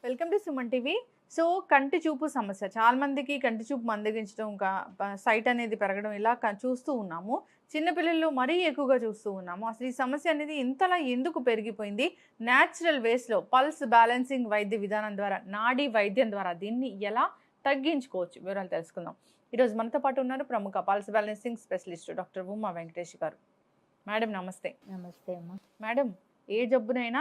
Welcome to Suman TV. So కంటి చూపు సమస్య చాలా మందికి కంటి చూపు మందగించడం, ఇంకా సైట్ అనేది పెరగడం ఇలా చూస్తూ ఉన్నాము. చిన్నపిల్లలు మరీ ఎక్కువగా చూస్తూ ఉన్నాము. అసలు ఈ సమస్య అనేది ఇంతలా ఎందుకు పెరిగిపోయింది? న్యాచురల్ వేస్లో పల్స్ బ్యాలెన్సింగ్ వైద్య విధానం ద్వారా, నాడీ వైద్యం ద్వారా దీన్ని ఎలా తగ్గించుకోవచ్చు వివరాలు తెలుసుకుందాం. ఈరోజు మనతో పాటు ఉన్నారు ప్రముఖ pulse balancing specialist doctor Uma Venkatesh గారు. మేడం నమస్తే. నమస్తే అమ్మా. మేడం, ఏ జబ్బునైనా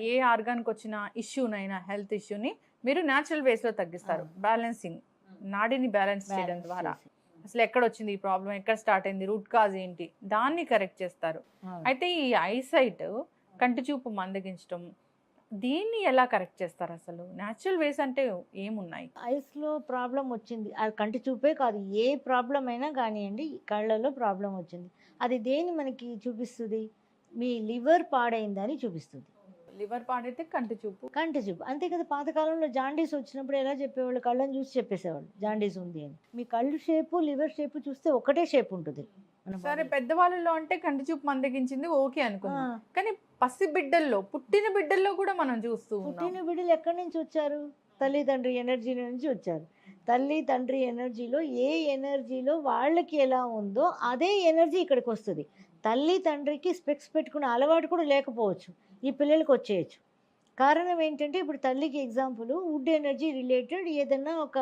ఏ ఆర్గాన్కి వచ్చిన ఇష్యూనైనా, హెల్త్ ఇష్యూని మీరు న్యాచురల్ వేస్లో తగ్గిస్తారు. బ్యాలెన్సింగ్, నాడిని బ్యాలెన్స్ చేయడం ద్వారా అసలు ఎక్కడ వచ్చింది ఈ ప్రాబ్లం, ఎక్కడ స్టార్ట్ అయింది, రూట్ కాజ్ ఏంటి, దాన్ని కరెక్ట్ చేస్తారు. అయితే ఈ ఐసైట్, కంటి చూపు మందగించడం, దీన్ని ఎలా కరెక్ట్ చేస్తారు? అసలు న్యాచురల్ వేస్ అంటే ఏమున్నాయి? ఐస్లో ప్రాబ్లం వచ్చింది, అది కంటి చూపే కాదు, ఏ ప్రాబ్లం అయినా కానివ్వండి, కళ్ళలో ప్రాబ్లం వచ్చింది, అది దేన్ని మనకి చూపిస్తుంది? మీ లివర్ పాడైందని చూపిస్తుంది. లివర్ పాడైతే కంటి చూపు అంతే కదా. పాతకాలంలో జాండీస్ వచ్చినప్పుడు ఎలా చెప్పేవాళ్ళు? కళ్ళని చూసి చెప్పేసేవాళ్ళు జాండీస్ ఉంది అని. మీ కళ్ళు షేపు, లివర్ షేపు చూస్తే ఒకటే షేప్ ఉంటుంది. సరే, పెద్దవాళ్ళలో అంటే కంటి చూపు మందగించింది ఓకే అనుకున్నాం, కానీ పసి బిడ్డల్లో, పుట్టిన బిడ్డల్లో కూడా మనం చూస్తూ ఉన్నాం. పుట్టిన బిడ్డలు ఎక్కడి నుంచి వచ్చారు? తల్లిదండ్రి ఎనర్జీ నుంచి వచ్చారు. తల్లి తండ్రి ఎనర్జీలో ఏ ఎనర్జీలో వాళ్ళకి ఎలా ఉందో అదే ఎనర్జీ ఇక్కడికి వస్తుంది. తల్లి తండ్రికి స్పెక్స్ పెట్టుకునే అలవాటు కూడా లేకపోవచ్చు, ఈ పిల్లలకి వచ్చేయచ్చు. కారణం ఏంటంటే, ఇప్పుడు తల్లికి ఎగ్జాంపుల్ వుడ్ ఎనర్జీ రిలేటెడ్ ఏదన్నా ఒక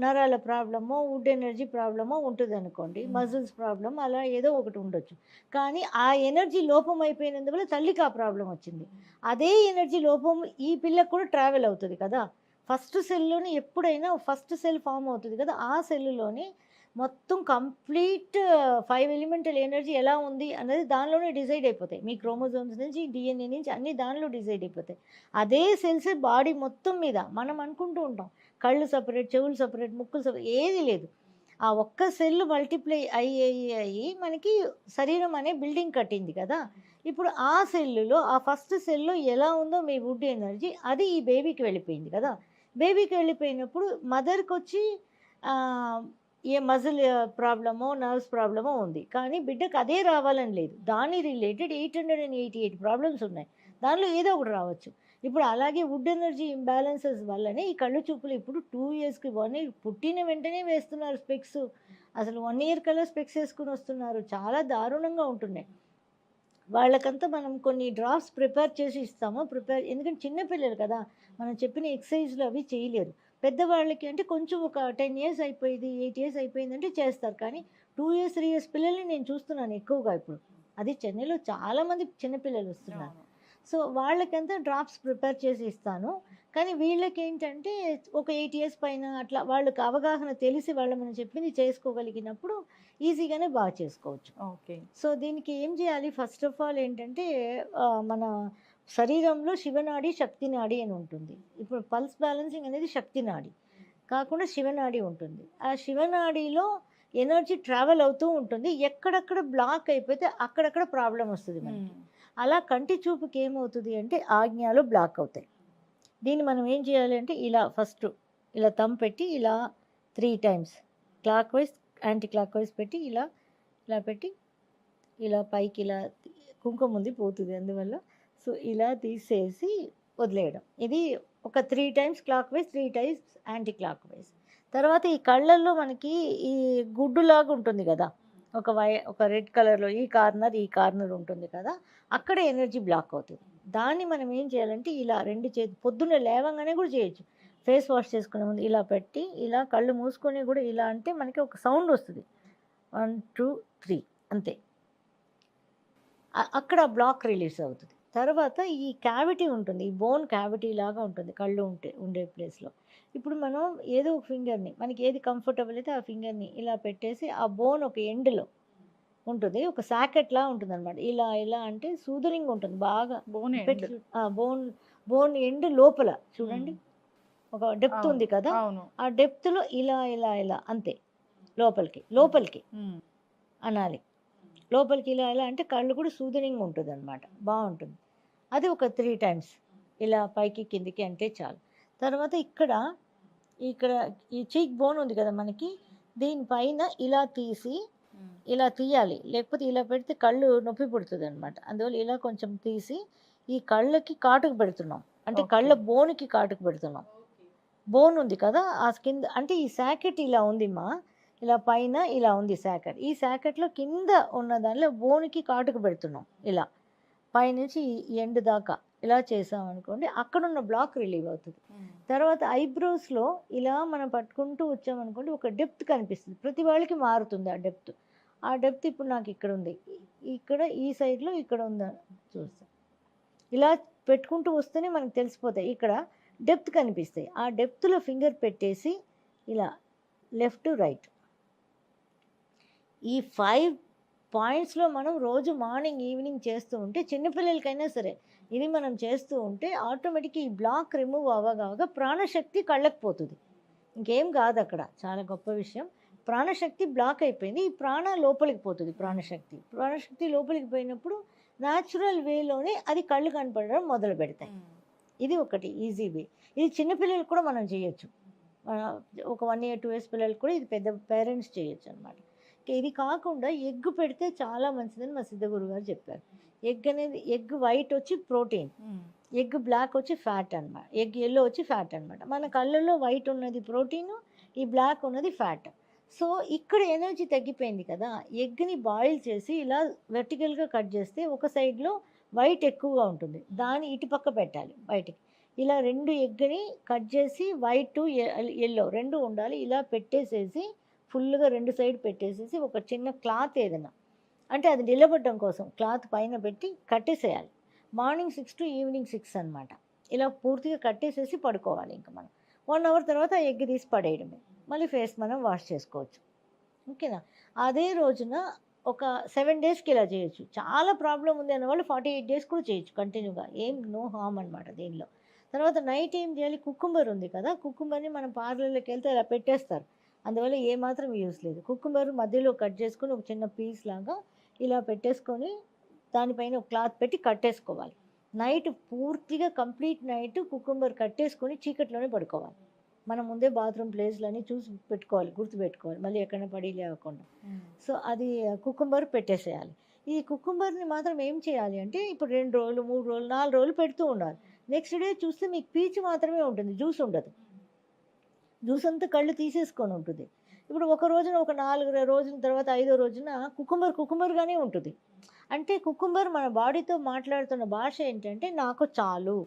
నరాల ప్రాబ్లమో, వుడ్ ఎనర్జీ ప్రాబ్లమో ఉంటుంది అనుకోండి, మజిల్స్ ప్రాబ్లం, అలా ఏదో ఒకటి ఉండొచ్చు. కానీ ఆ ఎనర్జీ లోపం అయిపోయినందువల్ల తల్లికి ఆ ప్రాబ్లం వచ్చింది. అదే ఎనర్జీ లోపం ఈ పిల్లకు కూడా ట్రావెల్ అవుతుంది కదా. ఫస్ట్ సెల్లోని ఎప్పుడైనా ఫస్ట్ సెల్ ఫామ్ అవుతుంది కదా, ఆ సెల్లులోని మొత్తం కంప్లీట్ 5 ఎలిమెంటల్ ఎనర్జీ ఎలా ఉంది అనేది దానిలోనే డిసైడ్ అయిపోతాయి. మీ క్రోమోజోమ్స్ నుంచి, డిఎన్ఏ నుంచి అన్నీ దానిలో డిసైడ్ అయిపోతాయి. అదే సెల్స్ బాడీ మొత్తం మీద మనం అనుకుంటూ ఉంటాం కళ్ళు సపరేట్, చెవులు సపరేట్, ముక్కులు సపరేట్, ఏది లేదు. ఆ ఒక్క సెల్ మల్టిప్లై అయ్యి మనకి శరీరం అనే బిల్డింగ్ కట్టింది కదా. ఇప్పుడు ఆ సెల్లులో, ఆ ఫస్ట్ సెల్లో ఎలా ఉందో మీ వుడ్ ఎనర్జీ, అది ఈ బేబీకి వెళ్ళిపోయింది కదా. బేబీకి వెళ్ళిపోయినప్పుడు మదర్కి వచ్చి ఏ మజిల్ ప్రాబ్లమో, నర్వ్స్ ప్రాబ్లమో ఉంది, కానీ బిడ్డకు అదే రావాలని లేదు. దాని రిలేటెడ్ 888 ప్రాబ్లమ్స్ ఉన్నాయి, దానిలో ఏదో ఒకటి రావచ్చు. ఇప్పుడు అలాగే వుడ్ ఎనర్జీ ఇంబ్యాలెన్సెస్ వల్లనే ఈ కళ్ళు చూపులు ఇప్పుడు 2 ఇయర్స్కి 1 ఇయర్ పుట్టిన వెంటనే వేస్తున్నారు స్పెక్స్. అసలు 1 ఇయర్ కల్లా స్పెక్స్ వేసుకుని వస్తున్నారు. చాలా దారుణంగా ఉంటున్నాయి. వాళ్ళకంతా మనం కొన్ని డ్రాప్స్ ప్రిపేర్ చేసి ఇస్తాము. ఎందుకంటే చిన్నపిల్లలు కదా, మనం చెప్పిన ఎక్సర్సైజ్లు అవి చేయలేరు. పెద్దవాళ్ళకి అంటే కొంచెం ఒక 10 ఇయర్స్ అయిపోయింది, 8 ఇయర్స్ అయిపోయిందంటే చేస్తారు. కానీ 2 ఇయర్స్ 3 ఇయర్స్ పిల్లల్ని నేను చూస్తున్నాను ఎక్కువగా ఇప్పుడు. అది చెన్నైలో చాలామంది చిన్నపిల్లలు వస్తున్నారు. సో వాళ్ళకంతా డ్రాప్స్ ప్రిపేర్ చేసి ఇస్తాను. కానీ వీళ్ళకి ఏంటంటే ఒక 8 ఇయర్స్ పైన అట్లా వాళ్ళకి అవగాహన తెలిసి వాళ్ళు మనం చెప్పింది చేసుకోగలిగినప్పుడు ఈజీగానే బాగా చేసుకోవచ్చు. ఓకే. సో దీనికి ఏం చేయాలి? ఫస్ట్ ఆఫ్ ఆల్ ఏంటంటే మన శరీరంలో శివనాడి, శక్తి నాడి అని ఉంటుంది. ఇప్పుడు పల్స్ బ్యాలెన్సింగ్ అనేది శక్తి నాడి కాకుండా శివనాడి ఉంటుంది. ఆ శివనాడిలో ఎనర్జీ ట్రావెల్ అవుతూ ఉంటుంది. ఎక్కడెక్కడ బ్లాక్ అయిపోతే అక్కడక్కడ ప్రాబ్లం వస్తుంది మనకి. అలా కంటి చూపుకి ఏమవుతుంది అంటే ఆజ్ఞాలు బ్లాక్ అవుతాయి. దీన్ని మనం ఏం చేయాలి అంటే, ఇలా ఫస్ట్ ఇలా థంబ్ పెట్టి ఇలా 3 times clock wise, anti clock wise పెట్టి ఇలా పెట్టి ఇలా పైకి ఇలా కుంకుమ ఉంది పోతుంది అందువల్ల. సో ఇలా తీసేసి వదిలేయడం. ఇది ఒక 3 times clock wise, 3 times anti clock wise. తర్వాత ఈ కళ్ళల్లో మనకి ఈ గుడ్డులాగా ఉంటుంది కదా, ఒక రెడ్ కలర్లో ఈ కార్నర్ ఉంటుంది కదా, అక్కడ ఎనర్జీ బ్లాక్ అవుతుంది. దాన్ని మనం ఏం చేయాలంటే ఇలా 2 చేతులు పొద్దున్న లేవగానే కూడా చేయొచ్చు. ఫేస్ వాష్ చేసుకునే ముందు ఇలా పెట్టి ఇలా కళ్ళు మూసుకొని కూడా ఇలా అంటే మనకి ఒక సౌండ్ వస్తుంది, 1 2 3 అంతే. అక్కడ బ్లాక్ రిలీజ్ అవుతుంది. తర్వాత ఈ క్యావిటీ ఉంటుంది, ఈ బోన్ క్యావిటీ లాగా ఉంటుంది కళ్ళు ఉండే ప్లేస్లో. ఇప్పుడు మనం ఏదో ఒక ఫింగర్ని, మనకి ఏది కంఫర్టబుల్ అయితే ఆ ఫింగర్ని ఇలా పెట్టేసి ఆ బోన్ ఒక ఎండ్లో ఉంటుంది, ఒక సాకెట్లా ఉంటుంది అనమాట. ఇలా అంటే సూదరింగ్ ఉంటుంది బాగా. బోన్ ఎండ్ లోపల చూడండి ఒక డెప్త్ ఉంది కదా, ఆ డెప్త్లో ఇలా అంతే లోపలికి అనాలి. లోపలికి ఇలా అంటే కళ్ళు కూడా సూదరింగ్ ఉంటుంది అనమాట, బాగుంటుంది. అది ఒక 3 టైమ్స్ ఇలా పైకి కిందికి అంటే చాలు. తర్వాత ఇక్కడ ఈ చీక్ బోన్ ఉంది కదా మనకి, దీనిపైన ఇలా తీయాలి, లేకపోతే ఇలా పెడితే కళ్ళు నొప్పి పుడుతుంది అనమాట. అందువల్ల ఇలా కొంచెం తీసి ఈ కళ్ళకి కాటుకు పెడుతున్నాం. అంటే Okay. కళ్ళ బోన్కి కాటుకు పెడుతున్నాం. బోన్ ఉంది కదా ఆ కింద, అంటే ఈ శాకెట్ ఇలా ఉంది మా, ఇలా పైన ఇలా ఉంది శాకెట్. ఈ శాకెట్లో కింద ఉన్న దానిలో బోన్కి కాటుకు పెడుతున్నాం ఇలా పైనుంచి ఈ ఎండ్ దాకా ఇలా చేసాం అనుకోండి, అక్కడ ఉన్న బ్లాక్ రిలీవ్ అవుతుంది. తర్వాత ఐబ్రోస్లో ఇలా మనం పట్టుకుంటూ వచ్చామనుకోండి ఒక డెప్త్ కనిపిస్తుంది. ప్రతి వాళ్ళకి మారుతుంది ఆ డెప్త్. ఆ డెప్త్ ఇప్పుడు నాకు ఇక్కడ ఉంది, ఇక్కడ ఈ సైడ్లో ఇక్కడ ఉందా చూస్తాం. ఇలా పెట్టుకుంటూ వస్తేనే మనకు తెలిసిపోతాయి, ఇక్కడ డెప్త్ కనిపిస్తాయి. ఆ డెప్త్లో ఫింగర్ పెట్టేసి ఇలా లెఫ్ట్ రైట్ ఈ 5 పాయింట్స్లో మనం రోజు మార్నింగ్ ఈవినింగ్ చేస్తూ ఉంటే, చిన్నపిల్లలకైనా సరే ఇది మనం చేస్తూ ఉంటే ఆటోమేటిక్గా ఈ బ్లాక్ రిమూవ్ అవ్వగా ప్రాణశక్తి కళ్ళకు పోతుంది. ఇంకేం కాదు అక్కడ, చాలా గొప్ప విషయం. ప్రాణశక్తి బ్లాక్ అయిపోయింది, ఈ ప్రాణ లోపలికి పోతుంది. ప్రాణశక్తి లోపలికి పోయినప్పుడు న్యాచురల్ వేలోనే అది కళ్ళు కనపడడం మొదలు పెడతాయి. ఇది ఒకటి ఈజీ వే. ఇది చిన్నపిల్లలకు కూడా మనం చేయొచ్చు. ఒక 1 year 2 years పిల్లలకు కూడా ఇది పెద్ద పేరెంట్స్ చేయొచ్చు అనమాట. ఇది కాకుండా ఎగ్ పెడితే చాలా మంచిదని మా సిద్ధగురు గారు చెప్పారు. ఎగ్ వైట్ వచ్చి ప్రోటీన్, ఎగ్ బ్లాక్ వచ్చి ఫ్యాట్ అనమాట, ఎగ్ ఎల్లో వచ్చి ఫ్యాట్ అనమాట. మన కళ్ళల్లో వైట్ ఉన్నది ప్రోటీన్, ఈ బ్లాక్ ఉన్నది ఫ్యాట్. సో ఇక్కడ ఎనర్జీ తగ్గిపోయింది కదా, ఎగ్ని బాయిల్ చేసి ఇలా వెర్టికల్గా కట్ చేస్తే ఒక సైడ్లో వైట్ ఎక్కువగా ఉంటుంది, దాన్ని ఇటుపక్క పెట్టాలి బయటికి. ఇలా 2 ఎగ్ని కట్ చేసి వైట్ ఎల్లో 2 ఉండాలి, ఇలా పెట్టేసేసి ఫుల్గా 2 సైడ్ పెట్టేసేసి ఒక చిన్న క్లాత్ ఏదైనా, అంటే అది నిలబడడం కోసం క్లాత్ పైన పెట్టి కట్టేసేయాలి. మార్నింగ్ 6 to ఈవినింగ్ 6 అనమాట. ఇలా పూర్తిగా కట్టేసేసి పడుకోవాలి. ఇంకా మనం 1 hour తర్వాత ఆ ఎగ్ తీసి పడేయడమే, మళ్ళీ ఫేస్ మనం వాష్ చేసుకోవచ్చు. ఓకేనా? అదే రోజున ఒక 7 daysకి ఇలా చేయొచ్చు. చాలా ప్రాబ్లం ఉంది అన్న వాళ్ళు 48 days కూడా చేయొచ్చు కంటిన్యూగా, ఏం నో హార్మ్ అనమాట దీనిలో. తర్వాత నైట్ ఏం చేయాలి, కుకుంబర్ ఉంది కదా, కుకుంబర్ని మనం పార్లర్లోకి వెళ్తే ఇలా పెట్టేస్తారు, అందువల్ల ఏమాత్రం యూస్ లేదు. కుకుంబర్ మధ్యలో కట్ చేసుకొని ఒక చిన్న పీస్ లాగా ఇలా పెట్టేసుకొని దానిపైన ఒక క్లాత్ పెట్టి కట్టేసుకోవాలి. నైట్ పూర్తిగా కంప్లీట్ నైట్ కుకుంబర్ కట్టేసుకొని చీకట్లోనే పడుకోవాలి. మనం ముందే బాత్రూమ్ ప్లేస్లన్నీ చూసి పెట్టుకోవాలి, గుర్తుపెట్టుకోవాలి, మళ్ళీ ఎక్కడ పడి లేకుండా. సో అది కుకుంబర్ పెట్టేసేయాలి. ఈ కుకుంబర్ని మాత్రం ఏం చేయాలి అంటే, ఇప్పుడు 2 రోజులు 3 రోజులు 4 రోజులు పెడుతూ ఉండాలి. నెక్స్ట్ డే చూస్తే మీకు పీచు మాత్రమే ఉంటుంది, జ్యూస్ ఉండదు. జ్యూస్ అంతా కళ్ళు తీసేసుకొని ఉంటుంది. ఇప్పుడు ఒక రోజున ఒక 4 రోజుల తర్వాత 5వ రోజున కుకుంబర్గానే ఉంటుంది. అంటే కుకుంబర్ మన బాడీతో మాట్లాడుతున్న భాష ఏంటంటే నాకు చాలు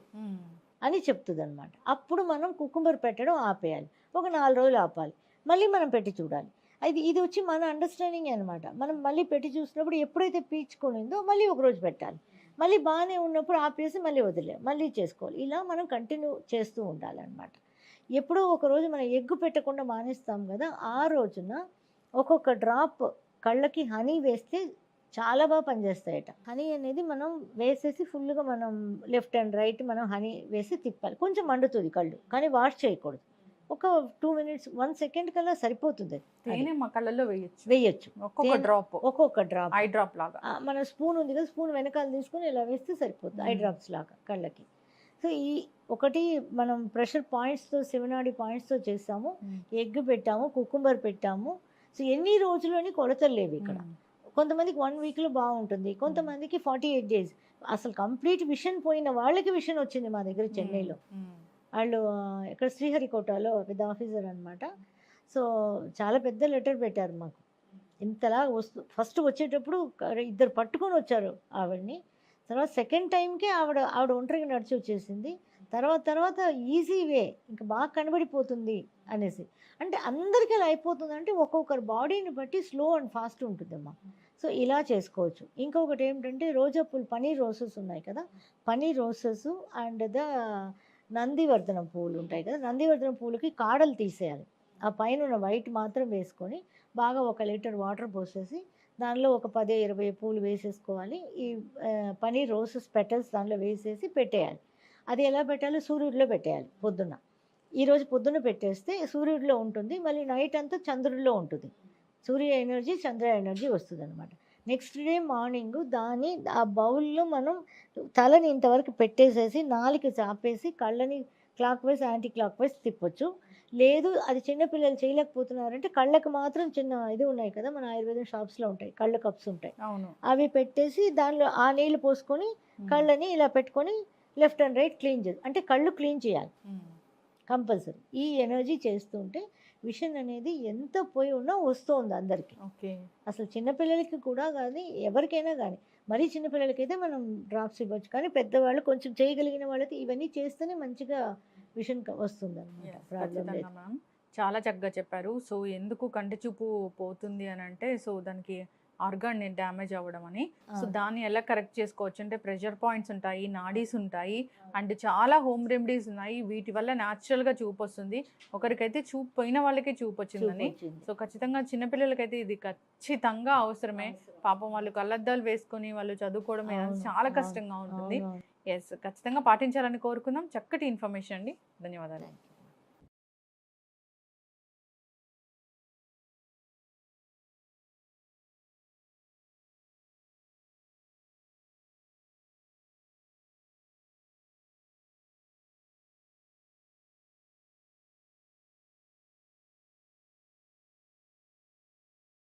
అని చెప్తుంది అనమాట. అప్పుడు మనం కుకుంబర్ పెట్టడం ఆపేయాలి, ఒక 4 రోజులు ఆపాలి, మళ్ళీ మనం పెట్టి చూడాలి. ఇది వచ్చి మన అండర్స్టాండింగ్ అనమాట. మనం మళ్ళీ పెట్టి చూసినప్పుడు ఎప్పుడైతే పీచుకొనిందో మళ్ళీ ఒక రోజు పెట్టాలి, మళ్ళీ బాగానే ఉన్నప్పుడు ఆపేసి మళ్ళీ మళ్ళీ చేసుకోవాలి. ఇలా మనం కంటిన్యూ చేస్తూ ఉండాలన్నమాట. ఎప్పుడో ఒక రోజు మనం ఎగ్గు పెట్టకుండా మానేస్తాం కదా, ఆ రోజున ఒక్కొక్క డ్రాప్ కళ్ళకి హనీ వేస్తే చాలా బాగా పనిచేస్తాయట. హనీ అనేది మనం వేసేసి ఫుల్గా మనం లెఫ్ట్ అండ్ రైట్ మనం హనీ వేసి తిప్పాలి. కొంచెం మండుతుంది కళ్ళు, కానీ వాష్ చేయకూడదు. ఒక 2 minutes 1 second కల్లా సరిపోతుంది. తేనె మా కళ్ళల్లో వేయచ్చు, ఒక్కొక్క డ్రాప్ ఐ డ్రాప్ లాగా. మన స్పూన్ ఉంది కదా, స్పూన్ వెనకాల తీసుకొని ఇలా వేస్తే సరిపోతుంది, ఐ డ్రాప్స్ లాగా కళ్ళకి. సో ఈ ఒకటి మనం ప్రెషర్ పాయింట్స్తో, శివనాడి పాయింట్స్తో చేస్తాము, ఎగ్ పెట్టాము, కుకుంబర్ పెట్టాము. సో ఎన్ని రోజులు అని కొలతలు లేవు ఇక్కడ. కొంతమందికి 1 weekలో బాగుంటుంది, కొంతమందికి 48 days. అసలు కంప్లీట్ విషన్ పోయిన వాళ్ళకి విషన్ వచ్చింది మా దగ్గర చెన్నైలో. వాళ్ళు ఇక్కడ శ్రీహరికోటలో పెద్ద ఆఫీసర్ అనమాట. సో చాలా పెద్ద లెటర్ పెట్టారు మాకు, ఇంతలా ఫస్ట్ వచ్చేటప్పుడు 2 పట్టుకొని వచ్చారు ఆవిడని. తర్వాత సెకండ్ టైంకే ఆవిడ ఒంటరిగా నడిచి వచ్చేసింది. తర్వాత ఈజీ వే, ఇంకా బాగా కనబడిపోతుంది అనేసి. అంటే అందరికీ అలా అయిపోతుంది అంటే ఒక్కొక్కరు బాడీని బట్టి స్లో అండ్ ఫాస్ట్ ఉంటుందమ్మా. సో ఇలా చేసుకోవచ్చు. ఇంకొకటి ఏమిటంటే రోజా పూలు, పనీర్ రోసెస్ ఉన్నాయి కదా, పనీర్ రోసెస్ అండ్ నందివర్ధనం పువ్వులు ఉంటాయి కదా, నందివర్ధనం పువ్వులకి కాడలు తీసేయాలి, ఆ పైన ఉన్న వైట్ మాత్రం వేసుకొని బాగా 1 liter వాటర్ పోసేసి దానిలో ఒక 10-20 పూలు వేసేసుకోవాలి. ఈ పనీర్ రోసెస్ పెటల్స్ దానిలో వేసేసి పెట్టేయాలి. అది ఎలా పెట్టాలో సూర్యుడిలో పెట్టేయాలి పొద్దున్న. ఈరోజు పొద్దున్న పెట్టేస్తే సూర్యుడిలో ఉంటుంది, మళ్ళీ నైట్ అంతా చంద్రుడిలో ఉంటుంది. సూర్య ఎనర్జీ చంద్ర ఎనర్జీ వస్తుంది అనమాట. నెక్స్ట్ డే మార్నింగ్ ఆ బౌల్లో మనం తలని ఇంతవరకు పెట్టేసేసి నాలుక చాపేసి కళ్ళని clockwise anti clockwise తిప్పొచ్చు. లేదు అది చిన్నపిల్లలు చేయలేకపోతున్నారంటే కళ్ళకు మాత్రం చిన్న ఇది ఉన్నాయి కదా, మన ఆయుర్వేదం షాప్స్లో ఉంటాయి, కళ్ళ కప్స్ ఉంటాయి, అవి పెట్టేసి దానిలో ఆ నీళ్ళు పోసుకొని కళ్ళని ఇలా పెట్టుకొని లెఫ్ట్ అండ్ రైట్ క్లీన్ చేయాలి, అంటే కళ్ళు క్లీన్ చేయాలి కంపల్సరీ. ఈ ఎనర్జీ చేస్తుంటే విషన్ అనేది ఎంత పోయి ఉన్నా వస్తుంది అందరికీ. ఓకే. అసలు చిన్నపిల్లలకి కూడా కానీ ఎవరికైనా కానీ, మరీ చిన్నపిల్లలకైతే మనం డ్రాప్స్ ఇవ్వచ్చు, కానీ పెద్దవాళ్ళు కొంచెం చేయగలిగిన వాళ్ళకి ఇవన్నీ చేస్తేనే మంచిగా విషన్ వస్తుంది అనమాట. ప్రాబ్లం లేదు. ఖచ్చితంగా మ్యామ్. చాలా చక్కగా చెప్పారు. సో ఎందుకు కంటి చూపు పోతుంది అని అంటే, సో దానికి ఆర్గాన్ డ్యామేజ్ అవ్వడం అని. సో దాన్ని ఎలా కరెక్ట్ చేసుకోవచ్చు అంటే, ప్రెషర్ పాయింట్స్ ఉంటాయి, నాడీస్ ఉంటాయి, అండ్ చాలా హోమ్ రెమెడీస్ ఉన్నాయి. వీటి వల్ల న్యాచురల్గా చూపు వస్తుంది. ఒకరికైతే చూపు పోయిన వాళ్ళకి చూపు వచ్చిందని. సో ఖచ్చితంగా చిన్నపిల్లలకైతే ఇది ఖచ్చితంగా అవసరమే. పాపం వాళ్ళు కళ్ళద్దాలు వేసుకొని వాళ్ళు చదువుకోవడం అనేది చాలా కష్టంగా ఉంటుంది. ఎస్, ఖచ్చితంగా పాటించాలని కోరుకుందాం. చక్కటి ఇన్ఫర్మేషన్ అండి. ధన్యవాదాలు.